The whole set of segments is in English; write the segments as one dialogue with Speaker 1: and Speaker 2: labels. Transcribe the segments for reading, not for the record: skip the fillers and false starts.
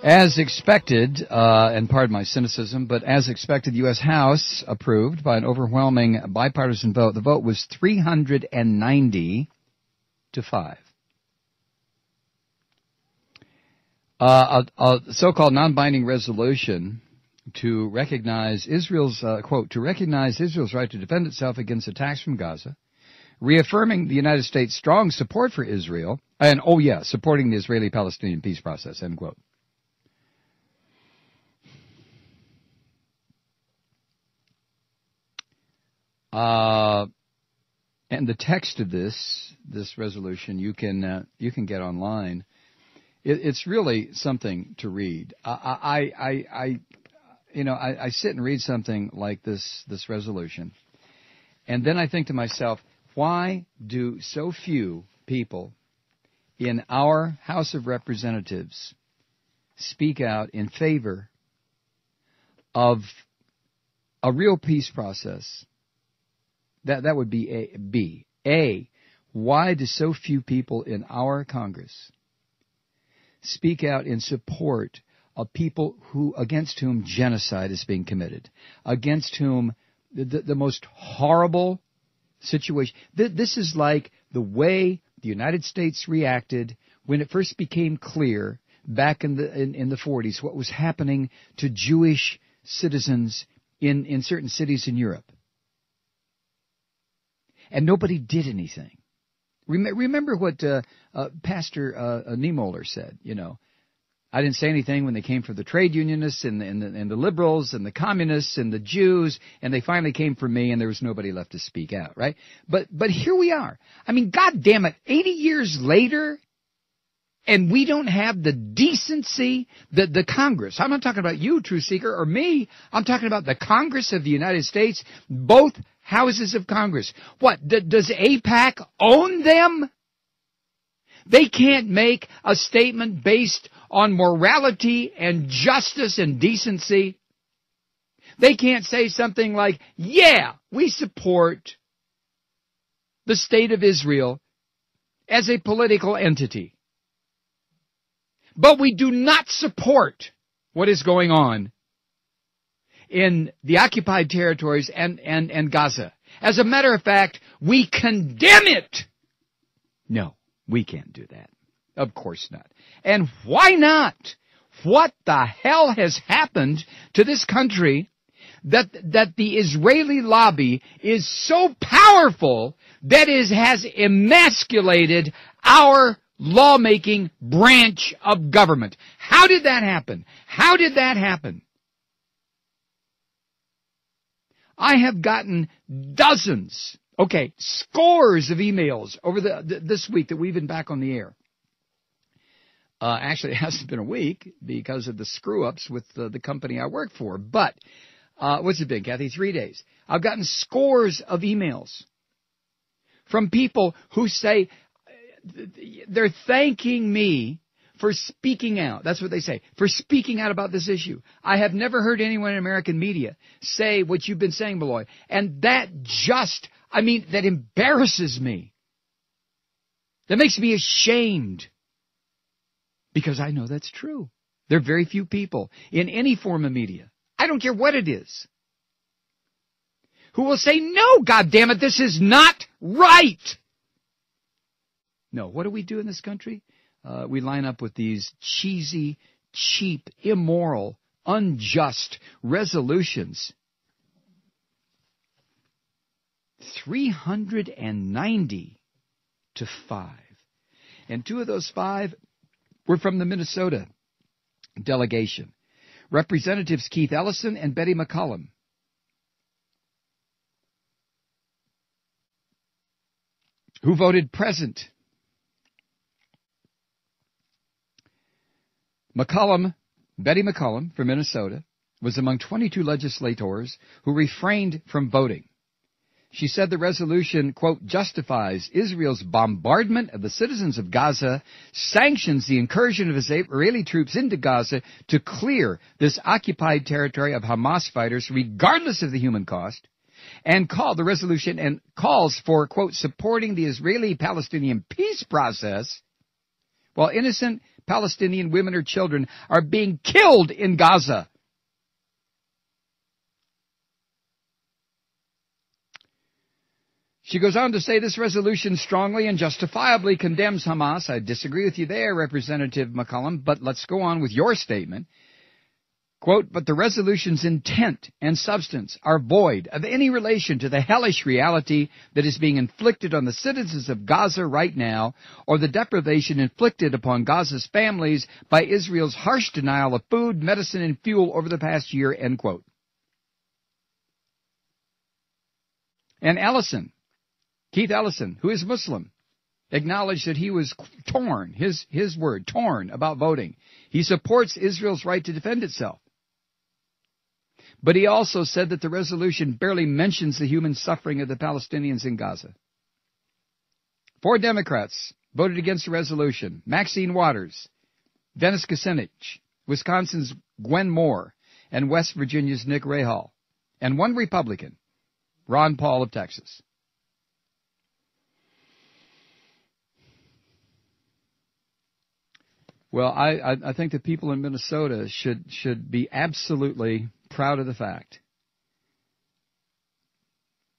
Speaker 1: As expected, and pardon my cynicism, but as expected, the U.S. House approved by an overwhelming bipartisan vote. The vote was 390 to 5. A so-called non-binding resolution to recognize Israel's, quote, to recognize Israel's right to defend itself against attacks from Gaza, reaffirming the United States' strong support for Israel, and, supporting the Israeli-Palestinian peace process, end quote. And the text of this resolution you can get online. It's really something to read. I sit and read something like this resolution, and then I think to myself, why do so few people in our House of Representatives speak out in favor of a real peace process? That would be B. A, why do so few people in our Congress speak out in support of people against whom genocide is being committed, against whom the most horrible situation? This is like the way the United States reacted when it first became clear back in the 40s what was happening to Jewish citizens in certain cities in Europe. And nobody did anything. Remember what Pastor Niemöller said, I didn't say anything when they came for the trade unionists and the liberals and the communists and the Jews, and they finally came for me, and there was nobody left to speak out, right? But here we are. I mean, God damn it, 80 years later, and we don't have the decency, the Congress. I'm not talking about you, Truth Seeker, or me. I'm talking about the Congress of the United States, both houses of Congress. What, does AIPAC own them? They can't make a statement based on morality and justice and decency. They can't say something like, yeah, we support the state of Israel as a political entity, but we do not support what is going on in the occupied territories and Gaza. As a matter of fact, we condemn it. No, we can't do that. Of course not. And why not? What the hell has happened to this country that the Israeli lobby is so powerful that it has emasculated our lawmaking branch of government? How did that happen? How did that happen? I have gotten dozens, scores of emails over this week that we've been back on the air. Actually, it hasn't been a week because of the screw-ups with the company I work for. But what's it been, Kathy? 3 days. I've gotten scores of emails from people who say they're thanking me for speaking out. That's what they say, for speaking out about this issue. I have never heard anyone in American media say what you've been saying, Malloy. And that that embarrasses me. That makes me ashamed. Because I know that's true. There are very few people in any form of media, I don't care what it is, who will say, no, goddammit, this is not right. No, what do we do in this country? We line up with these cheesy, cheap, immoral, unjust resolutions. 390 to 5. And 2 of those 5 were from the Minnesota delegation. Representatives Keith Ellison and Betty McCollum. Who voted present. Betty McCollum from Minnesota, was among 22 legislators who refrained from voting. She said the resolution, quote, justifies Israel's bombardment of the citizens of Gaza, sanctions the incursion of Israeli troops into Gaza to clear this occupied territory of Hamas fighters, regardless of the human cost, and calls for, quote, supporting the Israeli-Palestinian peace process, while innocent of Palestinian women or children are being killed in Gaza. She goes on to say this resolution strongly and justifiably condemns Hamas. I disagree with you there, Representative McCollum, but let's go on with your statement. Quote, but the resolution's intent and substance are void of any relation to the hellish reality that is being inflicted on the citizens of Gaza right now, or the deprivation inflicted upon Gaza's families by Israel's harsh denial of food, medicine, and fuel over the past year, end quote. And Keith Ellison, who is Muslim, acknowledged that he was torn, his word, torn about voting. He supports Israel's right to defend itself. But he also said that the resolution barely mentions the human suffering of the Palestinians in Gaza. 4 Democrats voted against the resolution. Maxine Waters, Dennis Kucinich, Wisconsin's Gwen Moore, and West Virginia's Nick Rahal. And 1 Republican, Ron Paul of Texas. Well, I think the people in Minnesota should be absolutely proud of the fact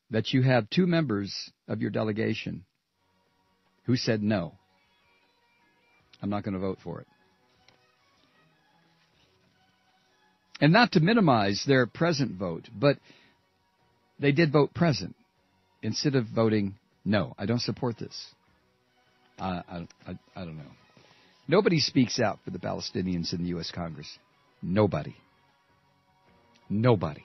Speaker 1: that you have 2 members of your delegation who said no. I'm not going to vote for it. And not to minimize their present vote, but they did vote present instead of voting no. I don't support this. I don't know. Nobody speaks out for the Palestinians in the U.S. Congress. Nobody. Nobody.